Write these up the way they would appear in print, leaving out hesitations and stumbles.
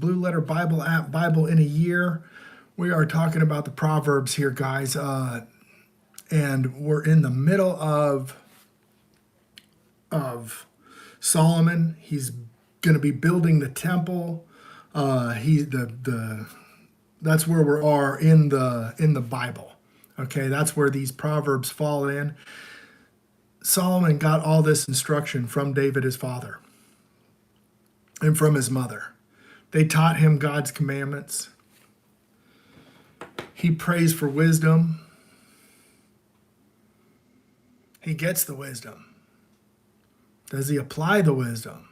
Blue Letter Bible app, Bible in a Year. We are talking about the Proverbs here, guys. And we're in the middle of Solomon. He's going to be building the temple. That's where we are in the Bible. Okay, that's where these Proverbs fall in. Solomon got all this instruction from David, his father, and from his mother. They taught him God's commandments. He prays for wisdom. He gets the wisdom. Does he apply the wisdom?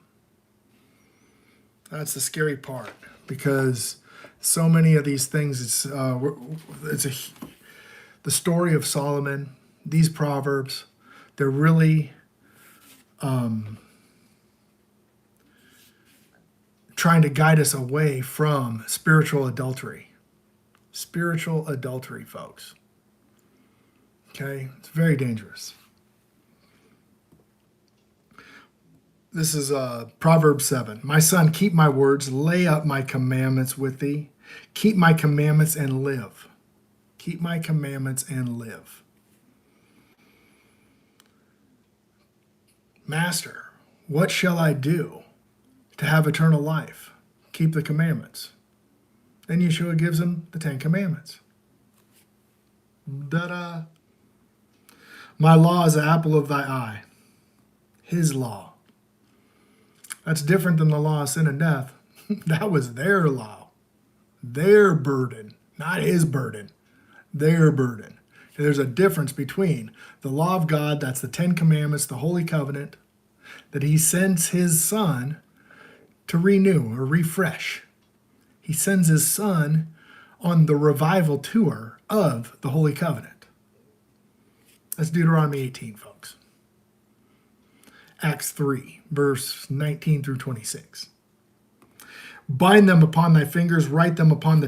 That's the scary part, because so many of these things, the story of Solomon, these Proverbs, they're really trying to guide us away from spiritual adultery. Spiritual adultery, folks. Okay? It's very dangerous. This is Proverbs 7. My son, keep my words, lay up my commandments with thee. Keep my commandments and live. Keep my commandments and live. Master, what shall I do to have eternal life? Keep the commandments. Then Yeshua gives him the 10 Commandments. Da-da. My law is the apple of thy eye. His law. That's different than the law of sin and death. That was their law. Their burden. Not his burden. Their burden. There's a difference between the law of God, that's the 10 Commandments, the Holy Covenant, that he sends his son to renew or refresh. He sends his son on the revival tour of the Holy Covenant. That's Deuteronomy 18, folks. Acts 3, verse 19 through 26. Bind them upon thy fingers, write them upon the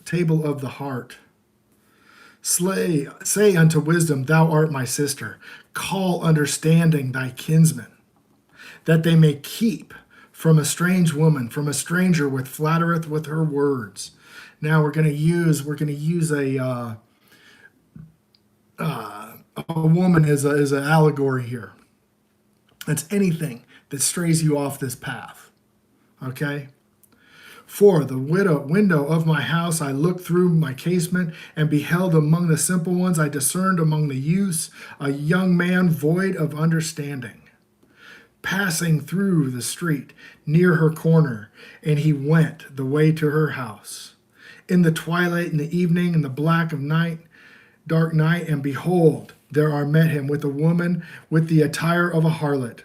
table of the heart. Say unto wisdom, thou art my sister. Call understanding thy kinsman, that they may keep from a strange woman, from a stranger which flattereth with her words. Now we're going to use a woman as an allegory here. It's anything that strays you off this path. Okay? For the window of my house I looked through my casement, and beheld among the simple ones, I discerned among the youths a young man void of understanding, passing through the street near her corner, and he went the way to her house. In the twilight, in the evening, in the black of night, dark night, and behold, there are met him with a woman with the attire of a harlot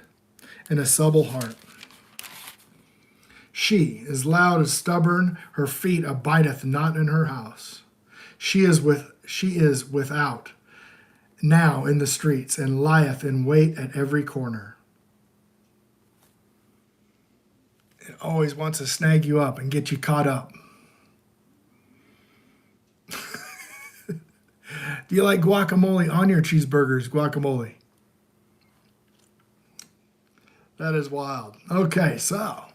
and a supple heart. She is loud and stubborn, her feet abideth not in her house. She is without now in the streets, and lieth in wait at every corner. It always wants to snag you up and get you caught up. Do you like guacamole on your cheeseburgers? Guacamole. That is wild. Okay, so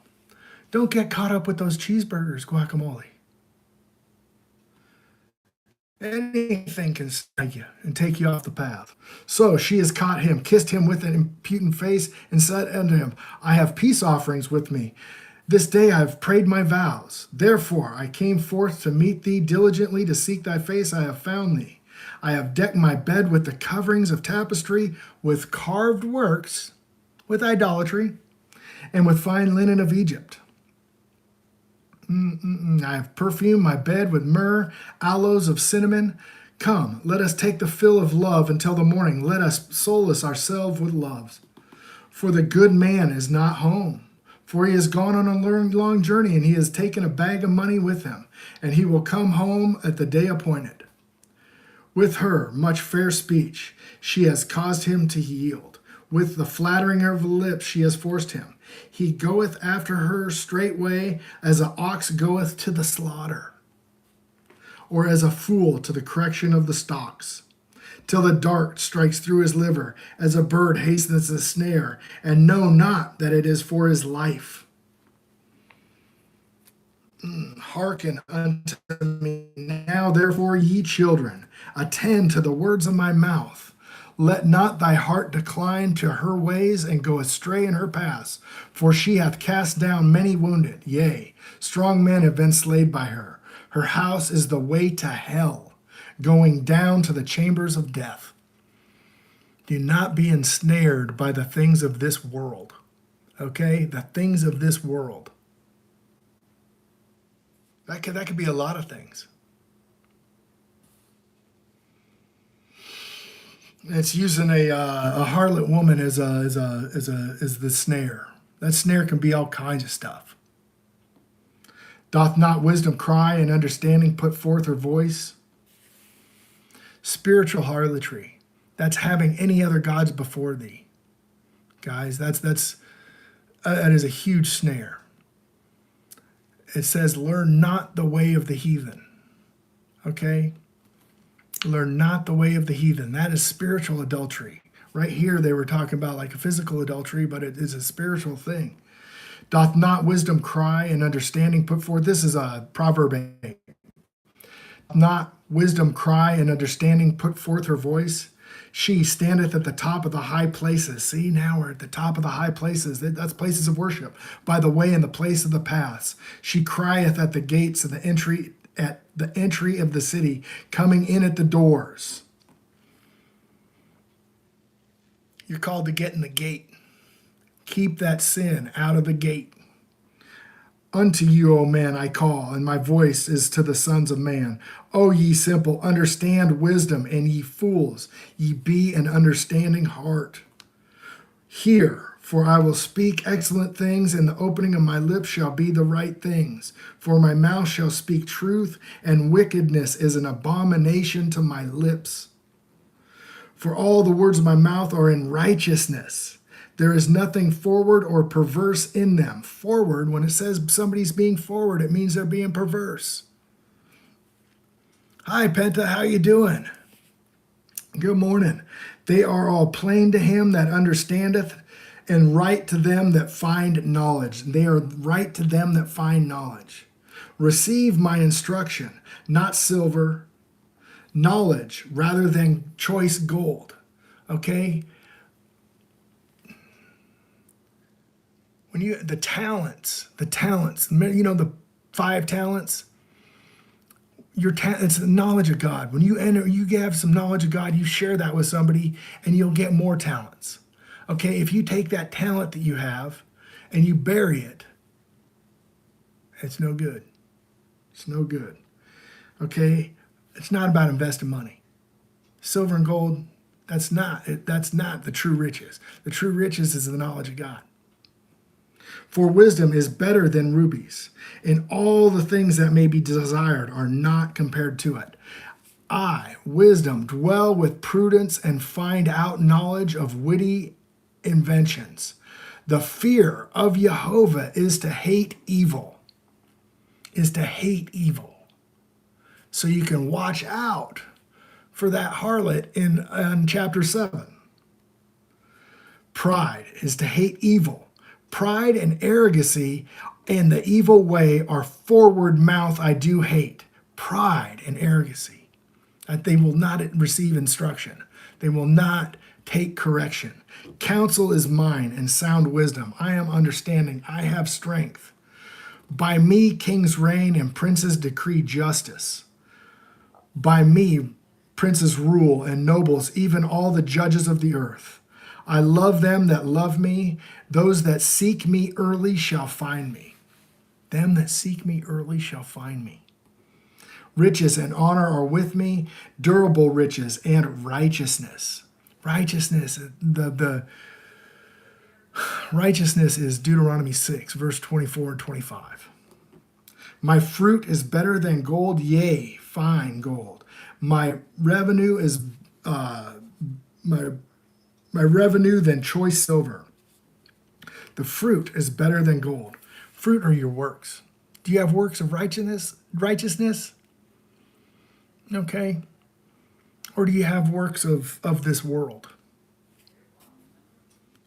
don't get caught up with those cheeseburgers, guacamole. Anything can snag you and take you off the path. So she has caught him, kissed him with an impudent face, and said unto him, I have peace offerings with me. This day I have prayed my vows. Therefore I came forth to meet thee diligently, to seek thy face. I have found thee. I have decked my bed with the coverings of tapestry, with carved works, with idolatry, and with fine linen of Egypt. I have perfumed my bed with myrrh, aloes of cinnamon. Come, let us take the fill of love until the morning. Let us solace ourselves with loves. For the good man is not home, for he has gone on a long journey, and he has taken a bag of money with him, and he will come home at the day appointed. With her much fair speech she has caused him to yield. With the flattering of her lips she has forced him. He goeth after her straightway, as an ox goeth to the slaughter, or as a fool to the correction of the stocks, till the dart strikes through his liver, as a bird hastens the snare, and know not that it is for his life. Hearken unto me now, therefore, ye children, attend to the words of my mouth. Let not thy heart decline to her ways, and go astray in her paths. For she hath cast down many wounded, yea, strong men have been slain by her. Her house is the way to hell, going down to the chambers of death. Do not be ensnared by the things of this world. Okay? The things of this world. That could be a lot of things. It's using a harlot woman as the snare. That snare can be all kinds of stuff. Doth not wisdom cry, and understanding put forth her voice? Spiritual harlotry. That's having any other gods before thee. Guys, that is a huge snare. It says, learn not the way of the heathen. Okay? Learn not the way of the heathen. That is spiritual adultery. Right here, they were talking about like a physical adultery, but it is a spiritual thing. Doth not wisdom cry, and understanding put forth? This is a Proverb 8. Not wisdom cry, and understanding put forth her voice? She standeth at the top of the high places. See, now we're at the top of the high places. That's places of worship. By the way, in the place of the paths. She crieth at the gates of the entry, at the entry of the city, coming in at the doors. You're called to get in the gate. Keep that sin out of the gate. Unto you, O man, I call, and my voice is to the sons of man. O ye simple, understand wisdom, and ye fools, ye be an understanding heart. Hear, for I will speak excellent things, and the opening of my lips shall be the right things. For my mouth shall speak truth, and wickedness is an abomination to my lips. For all the words of my mouth are in righteousness. There is nothing forward or perverse in them. Forward, when it says somebody's being forward, it means they're being perverse. Hi, Penta, how you doing? Good morning. They are all plain to him that understandeth, and right to them that find knowledge. They are right to them that find knowledge. Receive my instruction, not silver, knowledge rather than choice gold. Okay? When you the talents, you know, the 5 talents, it's the knowledge of God. When you have some knowledge of God, you share that with somebody and you'll get more talents. Okay, if you take that talent that you have and you bury it, it's no good. It's no good. Okay, it's not about investing money. Silver and gold, that's not the true riches. The true riches is the knowledge of God. For wisdom is better than rubies, and all the things that may be desired are not compared to it. I, wisdom, dwell with prudence and find out knowledge of witty inventions. The fear of Jehovah is to hate evil. So you can watch out for that harlot in chapter 7. Pride is to hate evil. Pride and arrogancy and the evil way are forward mouth I do hate. Pride and arrogancy. That they will not receive instruction. They will not take correction. Counsel is mine and sound wisdom. I am understanding. I have strength. By me kings reign and princes decree justice. By me princes rule and nobles, even all the judges of the earth. I love them that love me. Those that seek me early shall find me. Them that seek me early shall find me. Riches and honor are with me, durable riches and righteousness. Righteousness, the righteousness is Deuteronomy 6, verse 24 and 25. My fruit is better than gold, yea, fine gold. My revenue is my revenue than choice silver. The fruit is better than gold. Fruit are your works. Do you have works of righteousness? Okay. Or do you have works of this world?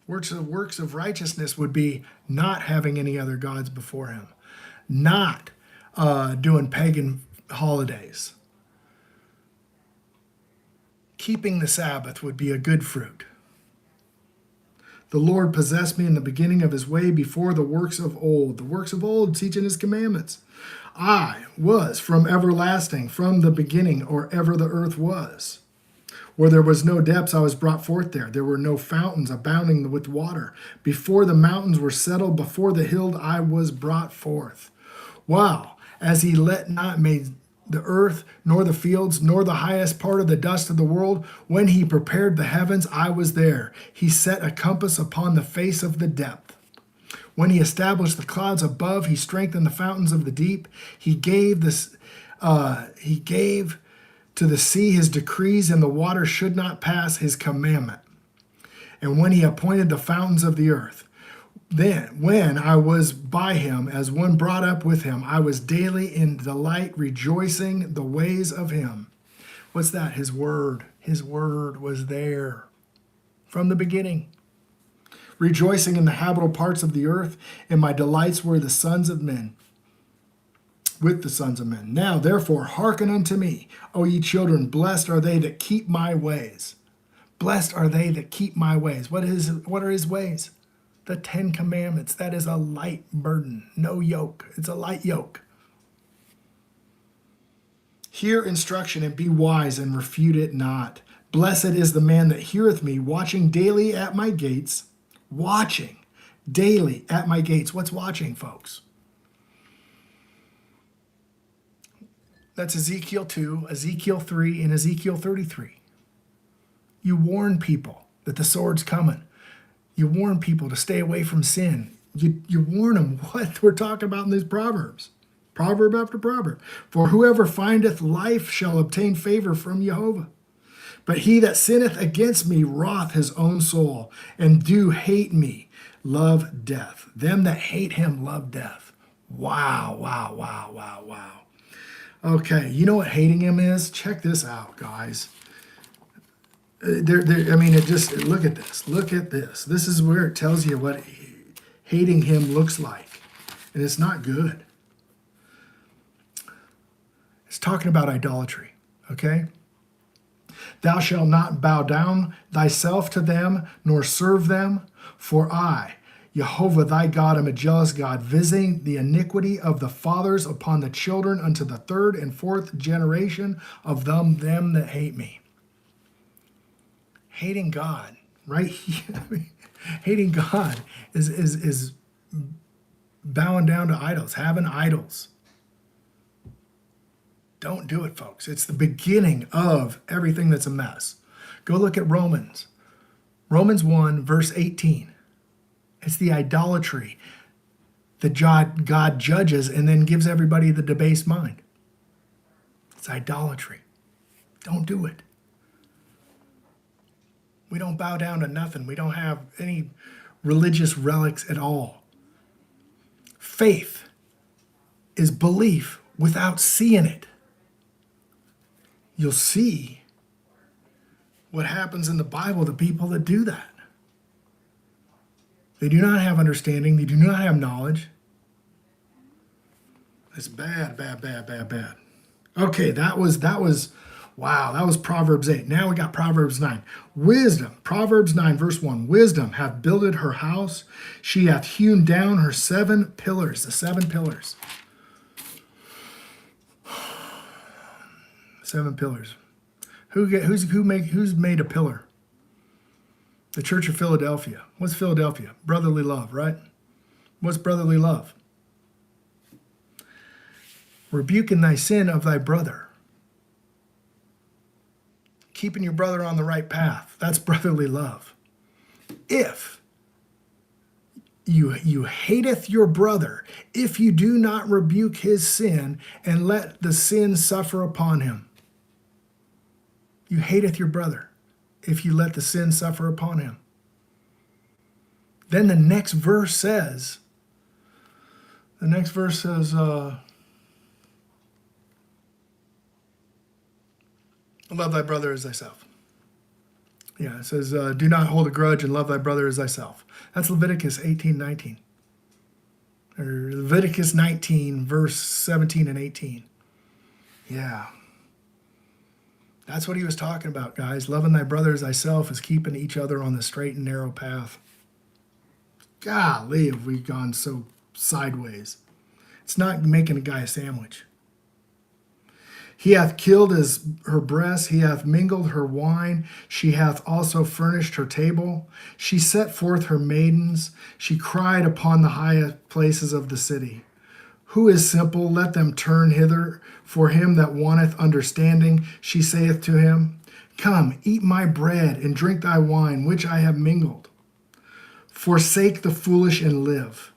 Works of righteousness would be not having any other gods before him. Not doing pagan holidays. Keeping the Sabbath would be a good fruit. The Lord possessed me in the beginning of his way before the works of old. The works of old, teaching his commandments. I was from everlasting, from the beginning, or ever the earth was. Where there was no depths, I was brought forth there. There were no fountains abounding with water. Before the mountains were settled, before the hill, I was brought forth. Wow. As he let not made the earth, nor the fields, nor the highest part of the dust of the world, when he prepared the heavens, I was there. He set a compass upon the face of the depth. When he established the clouds above, he strengthened the fountains of the deep. He gave to the sea his decrees, and the water should not pass his commandment. And when he appointed the fountains of the earth, then when I was by him as one brought up with him, I was daily in delight, rejoicing the ways of him. What's that? His word. His word was there from the beginning. Rejoicing in the habitable parts of the earth, and my delights were the sons of men, with the sons of men. Now, therefore, hearken unto me, O ye children, blessed are they that keep my ways. Blessed are they that keep my ways. What are his ways? The 10 Commandments. That is a light burden, no yoke. It's a light yoke. Hear instruction and be wise and refute it not. Blessed is the man that heareth me, watching daily at my gates. Watching daily at my gates. What's watching, folks? That's Ezekiel 2, Ezekiel 3, and Ezekiel 33. You warn people that the sword's coming. You warn people to stay away from sin. You warn them what we're talking about in these Proverbs. Proverb after proverb. For whoever findeth life shall obtain favor from Jehovah. But he that sinneth against me wrath his own soul, and do hate me, love death. Them that hate him love death. Wow, wow, wow, wow, wow. Okay, you know what hating him is? Check this out, guys. Look at this. Look at this. This is where it tells you what hating him looks like. And it's not good. It's talking about idolatry, okay? Thou shalt not bow down thyself to them, nor serve them, for I, Jehovah thy God, am a jealous God, visiting the iniquity of the fathers upon the children unto the 3rd and 4th generation of them that hate me. Hating God, right? Hating God is bowing down to idols, having idols. Don't do it, folks. It's the beginning of everything that's a mess. Go look at Romans. Romans 1, verse 18. It's the idolatry that God judges and then gives everybody the debased mind. It's idolatry. Don't do it. We don't bow down to nothing. We don't have any religious relics at all. Faith is belief without seeing it. You'll see what happens in the Bible to people that do that. They do not have understanding. They do not have knowledge. It's bad, bad, bad, bad, bad. Okay, that was Proverbs 8. Now we got Proverbs 9. Wisdom, Proverbs 9, verse 1. Wisdom hath builded her house. She hath hewn down her 7 pillars. The 7 pillars. 7 pillars. Who's made a pillar? The Church of Philadelphia. What's Philadelphia? Brotherly love, right? What's brotherly love? Rebuking thy sin of thy brother. Keeping your brother on the right path. That's brotherly love. If you hateth your brother, if you do not rebuke his sin and let the sin suffer upon him. You hateth your brother if you let the sin suffer upon him. Then the next verse says, love thy brother as thyself. Yeah, it says, do not hold a grudge and love thy brother as thyself. That's Leviticus 18:19. Or Leviticus 19, verse 17 and 18. Yeah. That's what he was talking about, guys. Loving thy brother as thyself is keeping each other on the straight and narrow path. Golly, have we gone so sideways. It's not making a guy a sandwich. He hath killed her breast, he hath mingled her wine, she hath also furnished her table. She set forth her maidens, she cried upon the highest places of the city. Who is simple? Let them turn hither. For him that wanteth understanding, she saith to him, Come, eat my bread, and drink thy wine, which I have mingled. Forsake the foolish and live.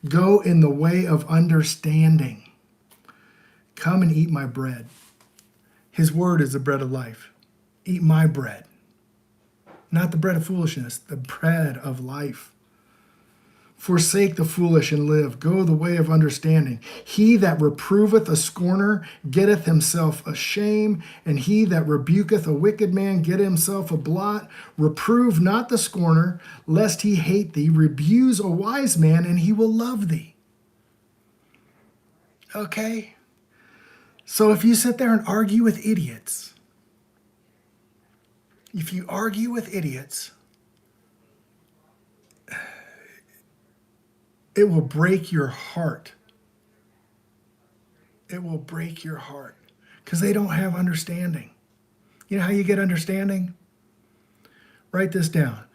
Go in the way of understanding. Come and eat my bread. His word is the bread of life. Eat my bread. Not the bread of foolishness, the bread of life. Forsake the foolish and live. Go the way of understanding. He that reproveth a scorner getteth himself a shame, and he that rebuketh a wicked man getteth himself a blot. Reprove not the scorner, lest he hate thee. Rebuse a wise man, and he will love thee. Okay? So if you sit there and argue with idiots, it will break your heart. It will break your heart because they don't have understanding. You know how you get understanding? Write this down.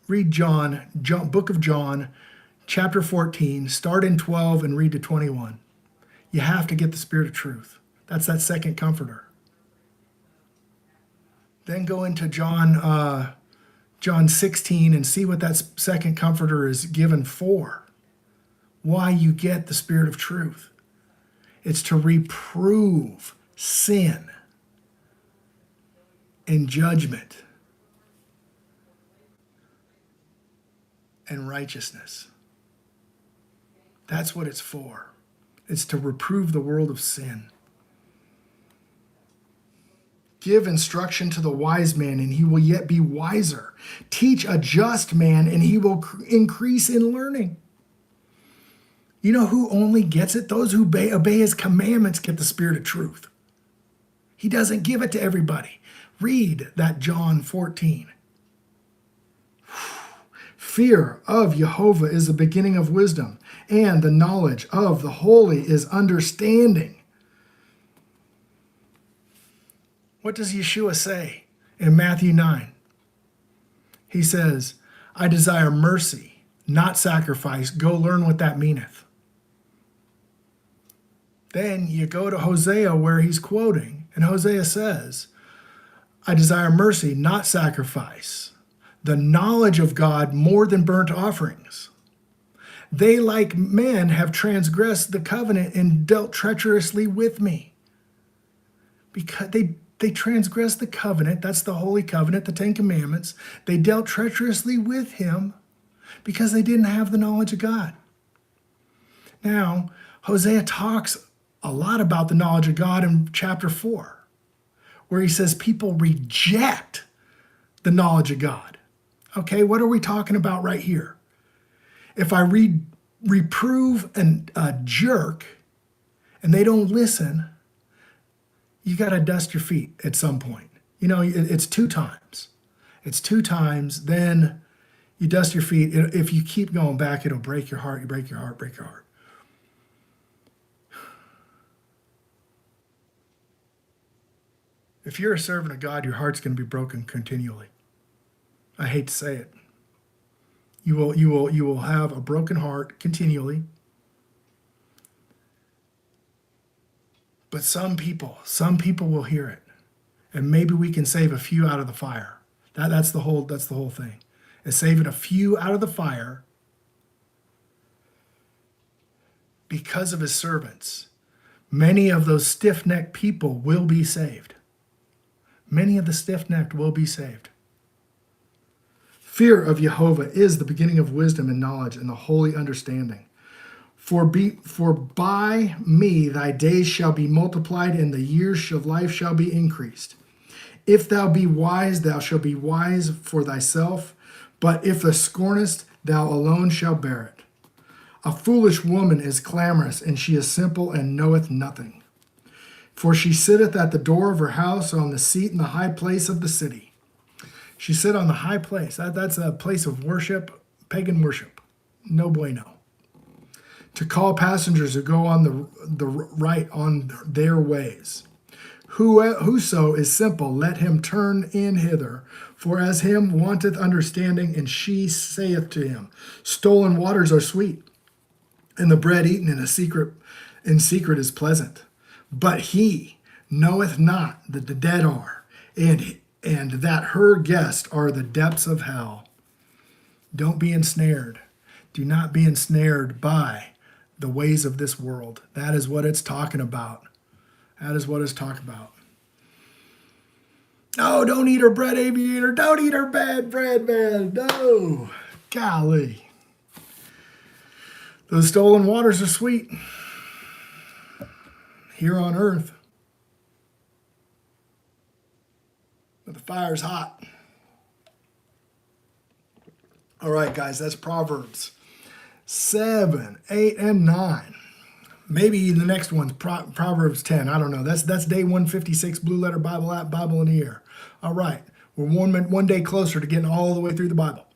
Read Book of John, chapter 14, start in 12 and read to 21. You have to get the Spirit of truth. That's that second comforter. Then go into John 16 and see what that second comforter is given for. Why you get the Spirit of truth. It's to reprove sin and judgment and righteousness. That's what it's for. It's to reprove the world of sin. Give instruction to the wise man, and he will yet be wiser. Teach a just man, and he will increase in learning. You know who only gets it? Those who obey his commandments get the Spirit of truth. He doesn't give it to everybody. Read that John 14. Fear of Jehovah is the beginning of wisdom, and the knowledge of the holy is understanding. What does Yeshua say in Matthew 9? He says, I desire mercy, not sacrifice. Go learn what that meaneth. Then you go to Hosea where he's quoting, and Hosea says, I desire mercy, not sacrifice. The knowledge of God more than burnt offerings. They, like men, have transgressed the covenant and dealt treacherously with me. Because they transgressed the covenant, that's the holy covenant, the Ten Commandments. They dealt treacherously with him because they didn't have the knowledge of God. Now, Hosea talks a lot about the knowledge of God in chapter 4, where he says people reject the knowledge of God. Okay, what are we talking about right here? If I reprove a jerk and they don't listen, you got to dust your feet at some point. You know, it's 2 times. It's 2 times, then you dust your feet. If you keep going back, it'll break your heart. You break your heart, break your heart. If you're a servant of God, your heart's going to be broken continually. I hate to say it. You will have a broken heart continually. But some people will hear it. And maybe we can save a few out of the fire. That's the whole thing. Is saving a few out of the fire because of his servants. Many of those stiff-necked people will be saved. Many of the stiff-necked will be saved. Fear of Jehovah is the beginning of wisdom and knowledge and the holy understanding. For by me thy days shall be multiplied, and the years of life shall be increased. If thou be wise, thou shalt be wise for thyself, but if thou scornest, thou alone shalt bear it. A foolish woman is clamorous, and she is simple and knoweth nothing. For she sitteth at the door of her house, on the seat in the high place of the city. She sit on the high place. That's a place of worship, pagan worship. No bueno. To call passengers who go on the right on their ways. Whoso is simple, let him turn in hither. For as him wanteth understanding, and she saith to him, stolen waters are sweet, and the bread eaten in secret is pleasant. But he knoweth not that the dead are, and that her guests are the depths of hell. Don't be ensnared. Do not be ensnared by the ways of this world. That is what it's talking about. That is what it's talking about. No, don't eat her bread, aviator. Don't eat her bad bread, man. No. Golly. Those stolen waters are sweet here on earth. But the fire's hot. All right, guys, that's Proverbs 7, 8, and 9. Maybe the next one's Proverbs 10. I don't know. That's day 156, Blue Letter Bible app, Bible in the Ear. All right. We're one day closer to getting all the way through the Bible.